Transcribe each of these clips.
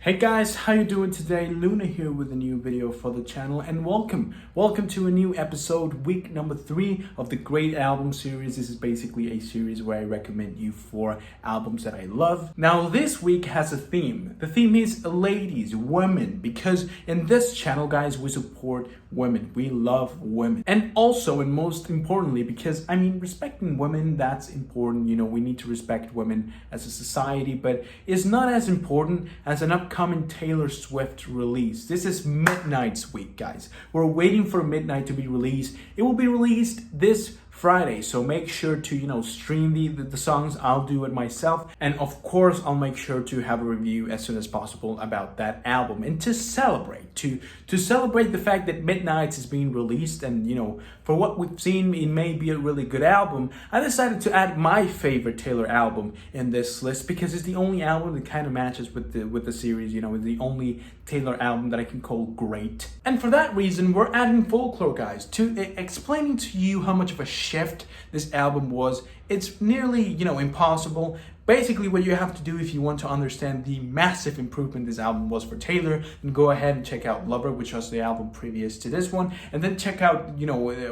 Hey guys, how you doing today? Luna here with a new video for the channel and welcome to a new episode, week number 3 of the Great Album series. This is basically a series where I recommend you 4 albums that I love. Now this week has a theme. The theme is ladies, women, because in this channel guys we support women. We love women. And also, and most importantly, because respecting women, that's important. We need to respect women as a society, but it's not as important as an upcoming Taylor Swift release. This is Midnight's week, guys. We're waiting for Midnight to be released. It will be released this Friday, so make sure to stream the songs. I'll do it myself, and of course I'll make sure to have a review as soon as possible about that album. And to celebrate the fact that Midnight is being released, and for what we've seen, it may be a really good album, I decided to add my favorite Taylor album in this list because it's the only album that kind of matches with the series. It's the only Taylor album that I can call great. And for that reason, we're adding Folklore, guys, to explaining to you how much of a shift this album was. It's nearly, impossible. Basically, what you have to do if you want to understand the massive improvement this album was for Taylor, then go ahead and check out Lover, which was the album previous to this one, and then check out,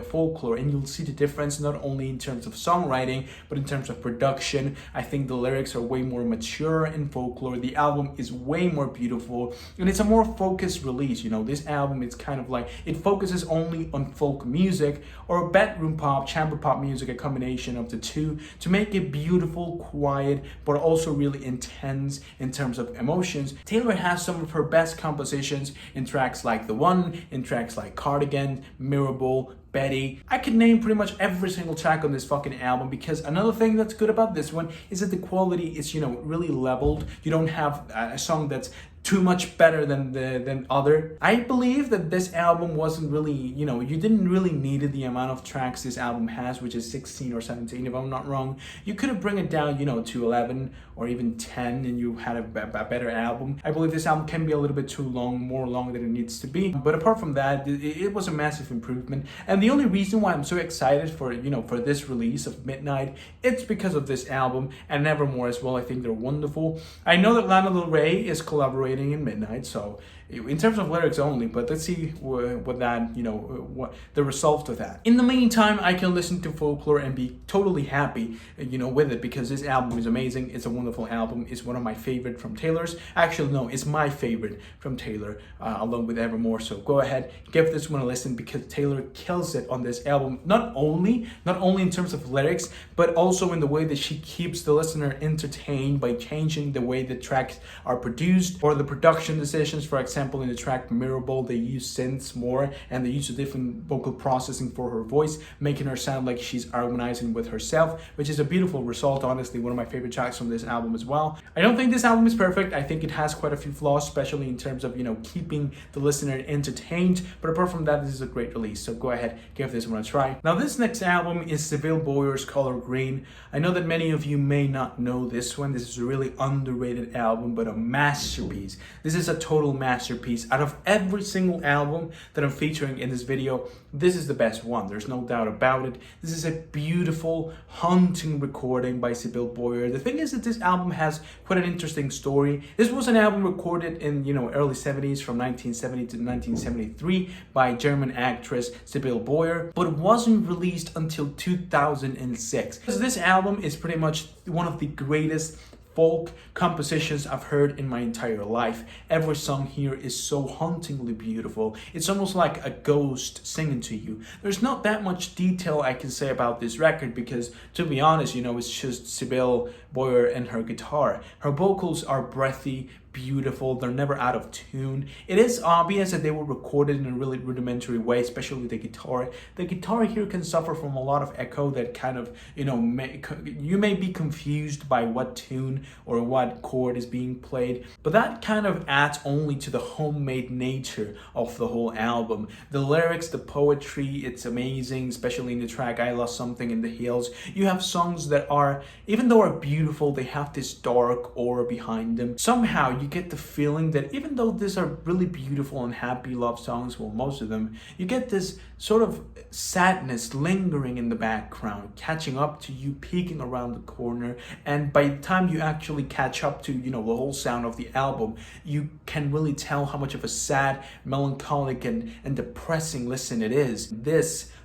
Folklore, and you'll see the difference not only in terms of songwriting, but in terms of production. I think the lyrics are way more mature in Folklore. The album is way more beautiful, and it's a more focused release. This album, it's kind of like, it focuses only on folk music or bedroom pop, chamber pop music, a combination of the two, to make it beautiful, quiet, but also really intense in terms of emotions. Taylor has some of her best compositions in tracks like The One, in tracks like Cardigan, Mirrorball, Betty. I could name pretty much every single track on this fucking album, because another thing that's good about this one is that the quality is, really leveled. You don't have a song that's too much better than other. I believe that this album wasn't really, you didn't really need the amount of tracks this album has, which is 16 or 17 if I'm not wrong. You could have bring it down, to 11 or even 10, and you had a better album. I believe this album can be a little bit too long, more long than it needs to be. But apart from that, it was a massive improvement. And the only reason why I'm so excited for, for this release of Midnight, it's because of this album and Nevermore as well. I think they're wonderful. I know that Lana Del Rey is collaborating in Midnight, so in terms of lyrics only, but let's see what that, what the result of that. In the meantime, I can listen to Folklore and be totally happy, with it, because this album is amazing. It's a wonderful album. It's one of my favorite from Taylor's. Actually, no, it's my favorite from Taylor, along with Evermore. So go ahead, give this one a listen, because Taylor kills it on this album. Not only in terms of lyrics, but also in the way that she keeps the listener entertained by changing the way the tracks are produced, or the production decisions. For example, in the track Mirrorball, they use synths more, and they use a different vocal processing for her voice, making her sound like she's harmonizing with herself, which is a beautiful result. Honestly, one of my favorite tracks from this album as well. I don't think this album is perfect. I think it has quite a few flaws, especially in terms of, keeping the listener entertained. But apart from that, this is a great release. So go ahead, give this one a try. Now, this next album is Sibylle Baier's Color Green. I know that many of you may not know this one. This is a really underrated album, but a masterpiece. This is a total masterpiece. Out of every single album that I'm featuring in this video, this is the best one. There's no doubt about it. This is a beautiful, haunting recording by Sibylle Baier. The thing is that this album has quite an interesting story. This was an album recorded in, early 70s, from 1970 to 1973 by German actress Sibylle Baier, but it wasn't released until 2006. So this album is pretty much one of the greatest folk compositions I've heard in my entire life. Every song here is so hauntingly beautiful. It's almost like a ghost singing to you. There's not that much detail I can say about this record because, to be honest, it's just Sibylle Baier and her guitar. Her vocals are breathy, beautiful. They're never out of tune. It is obvious that they were recorded in a really rudimentary way, especially the guitar. The guitar here can suffer from a lot of echo that kind of, you may be confused by what tune or what chord is being played, but that kind of adds only to the homemade nature of the whole album. The lyrics, the poetry, it's amazing, especially in the track I Lost Something in the Hills. You have songs that are, even though are beautiful, they have this dark aura behind them. Somehow you you get the feeling that even though these are really beautiful and happy love songs, well, most of them, you get this sort of sadness lingering in the background, catching up to you, peeking around the corner. And by the time you actually catch up to, the whole sound of the album, you can really tell how much of a sad, melancholic, and depressing listen it is.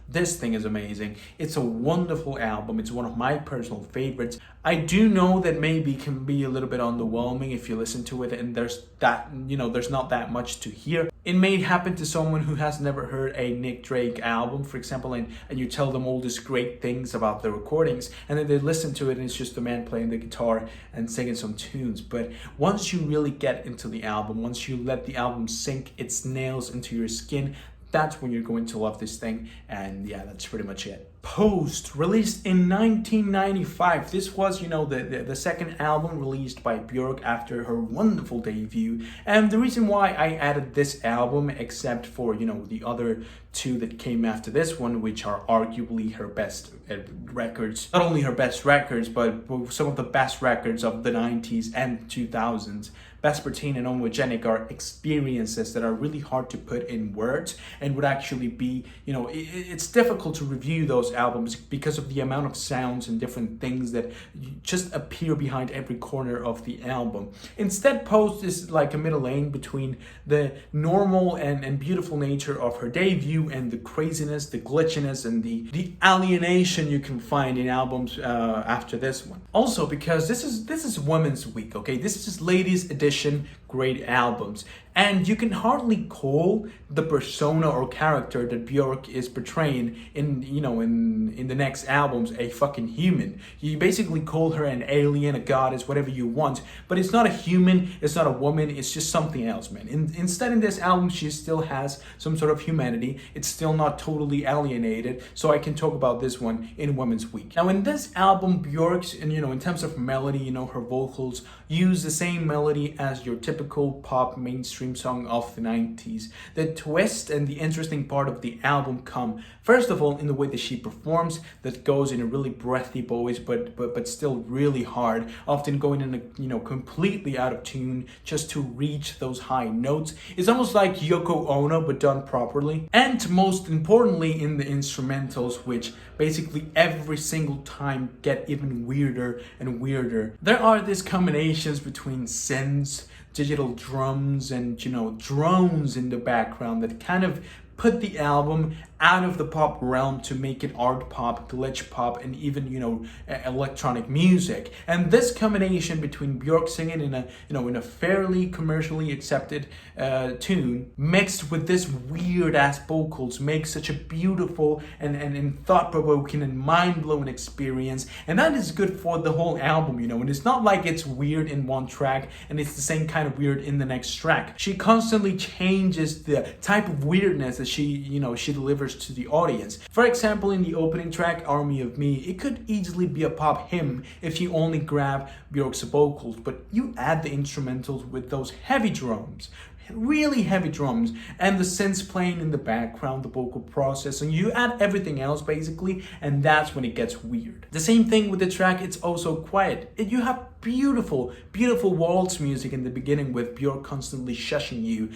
This thing is amazing. It's a wonderful album. It's one of my personal favorites. I do know that maybe it can be a little bit underwhelming if you listen to it and there's not that much to hear. It may happen to someone who has never heard a Nick Drake album, for example, and you tell them all these great things about the recordings, and then they listen to it and it's just a man playing the guitar and singing some tunes. But once you really get into the album, once you let the album sink its nails into your skin, that's when you're going to love this thing. And yeah, that's pretty much it. Post, released in 1995. This was, the second album released by Björk after her wonderful debut. And the reason why I added this album, except for, the other two that came after this one, which are arguably her best records. Not only her best records, but some of the best records of the 90s and 2000s. Vespertine and Homogenic are experiences that are really hard to put in words and would actually be, it's difficult to review those albums because of the amount of sounds and different things that just appear behind every corner of the album. Instead, Post is like a middle lane between the normal and beautiful nature of her debut and the craziness, the glitchiness, and the alienation you can find in albums after this one. Also, because this is Women's Week, okay? This is ladies' edition great albums, and you can hardly call the persona or character that Björk is portraying in the next albums a fucking human. You basically call her an alien, a goddess, whatever you want, but it's not a human, it's not a woman, it's just something else, man. Instead, in this album, she still has some sort of humanity. It's still not totally alienated, so I can talk about this one in Women's Week. Now, in this album, Björk's, in terms of melody, her vocals use the same melody as your typical pop mainstream song of the 90s. The twist and the interesting part of the album come, first of all, in the way that she performs, that goes in a really breathy voice, but still really hard, often going in a completely out of tune just to reach those high notes. It's almost like Yoko Ono, but done properly. And most importantly, in the instrumentals, which basically every single time get even weirder and weirder. There are these combinations between synths, digital drums, and drones in the background that kind of put the album out of the pop realm to make it art pop, glitch pop, and even electronic music. And this combination between Björk singing in a fairly commercially accepted tune mixed with this weird ass vocals makes such a beautiful and thought-provoking and mind-blowing experience. And that is good for the whole album, and it's not like it's weird in one track and it's the same kind of weird in the next track. She constantly changes the type of weirdness that she delivers to the audience. For example, in the opening track, Army of Me, it could easily be a pop hymn if you only grab Björk's vocals, but you add the instrumentals with those heavy drums, really heavy drums, and the synths playing in the background, the vocal processing. You add everything else basically, and that's when it gets weird. The same thing with the track, it's also quiet. You have beautiful waltz music in the beginning with Björk constantly shushing you,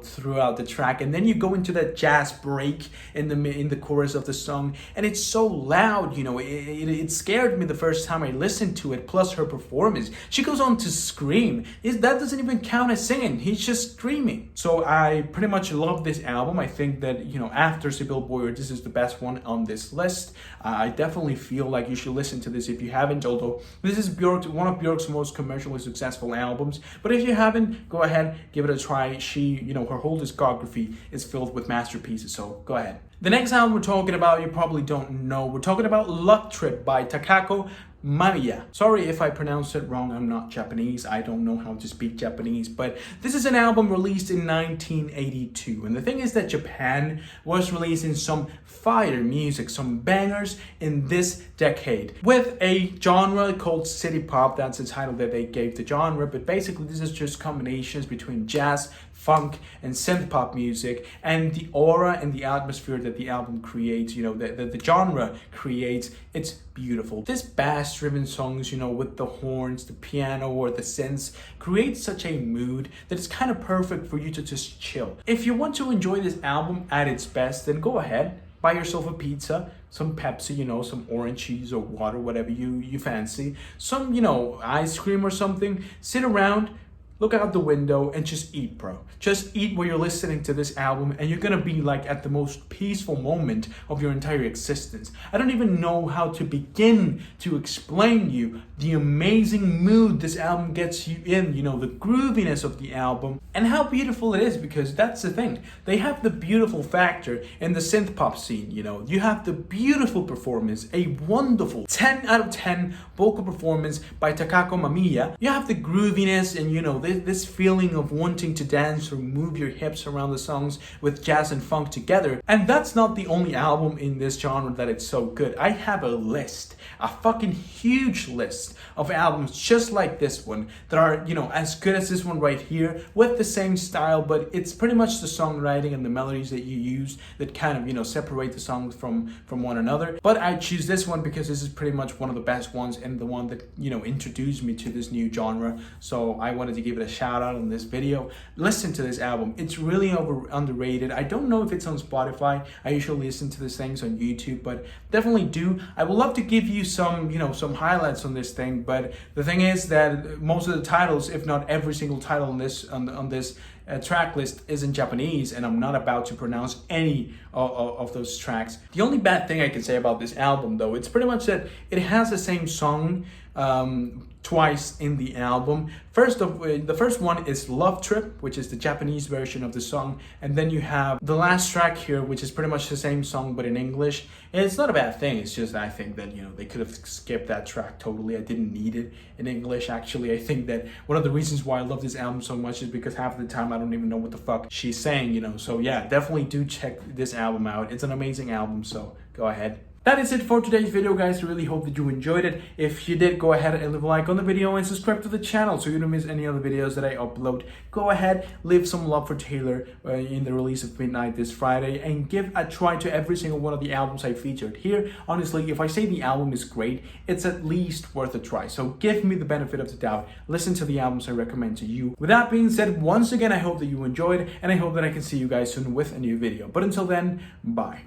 throughout the track, and then you go into that jazz break in the chorus of the song, and it's so loud. It scared me the first time I listened to it. Plus her performance, she goes on to scream. That doesn't even count as singing. He's just screaming. So I pretty much love this album. I think that after Sibylle Baier, this is the best one on this list. I definitely feel like you should listen to this if you haven't. Although this is one of Björk's most commercially successful albums, but if you haven't, go ahead, give it a try. Her whole discography is filled with masterpieces, so go ahead. The next album we're talking about, you probably don't know. We're talking about Luck Trip by Takako Mamiya. Sorry if I pronounced it wrong, I'm not Japanese, I don't know how to speak Japanese, but this is an album released in 1982. And the thing is that Japan was releasing some fire music, some bangers in this decade, with a genre called city pop. That's the title that they gave the genre, but basically this is just combinations between jazz, funk, and synth pop music, and the aura and the atmosphere that the album creates, that the genre creates. It's beautiful. This bass-driven songs, you know, with the horns, the piano, or the synths, creates such a mood that it's kind of perfect for you to just chill. If you want to enjoy this album at its best, then go ahead, buy yourself a pizza, some Pepsi, you know, some orange juice or water, whatever you fancy, some, you know, ice cream or something, sit around, look out the window and just eat, bro. Just eat while you're listening to this album, and you're gonna be like at the most peaceful moment of your entire existence. I don't even know how to begin to explain you the amazing mood this album gets you in, you know, the grooviness of the album, and how beautiful it is, because that's the thing. They have the beautiful factor in the synth pop scene, you know. You have the beautiful performance, a wonderful 10 out of 10 vocal performance by Takako Mamiya. You have the grooviness and, you know, this feeling of wanting to dance or move your hips around the songs with jazz and funk together. And that's not the only album in this genre that it's so good. I have a list, a fucking huge list of albums just like this one that are, you know, as good as this one right here, with the same style, but it's pretty much the songwriting and the melodies that you use that kind of, you know, separate the songs from one another. But I choose this one because this is pretty much one of the best ones and the one that, you know, introduced me to this new genre. So I wanted to give it a shout out in this video. Listen to this album. It's really underrated. I don't know if it's on Spotify. I usually listen to these things on YouTube, but definitely do. I would love to give you some, you know, some highlights on this thing, but the thing is that most of the titles, if not every single title on this track list, is in Japanese, and I'm not about to pronounce any of those tracks. The only bad thing I can say about this album, though, it's pretty much that it has the same song twice in the album. The first one is Love Trip, which is the Japanese version of the song, and then you have the last track here, which is pretty much the same song but in English. And it's not a bad thing, it's just I think that, you know, they could have skipped that track totally. I didn't need it in English. Actually, I think that one of the reasons why I love this album so much is because half of the time I don't even know what the fuck she's saying, you know. So yeah, definitely do check this album out. It's an amazing album, so go ahead. That is it for today's video, guys. I really hope that you enjoyed it. If you did, go ahead and leave a like on the video and subscribe to the channel so you don't miss any other videos that I upload. Go ahead, leave some love for Taylor in the release of Midnight this Friday, and give a try to every single one of the albums I featured here. Honestly, if I say the album is great, it's at least worth a try. So give me the benefit of the doubt. Listen to the albums I recommend to you. With that being said, once again, I hope that you enjoyed, and I hope that I can see you guys soon with a new video. But until then, bye.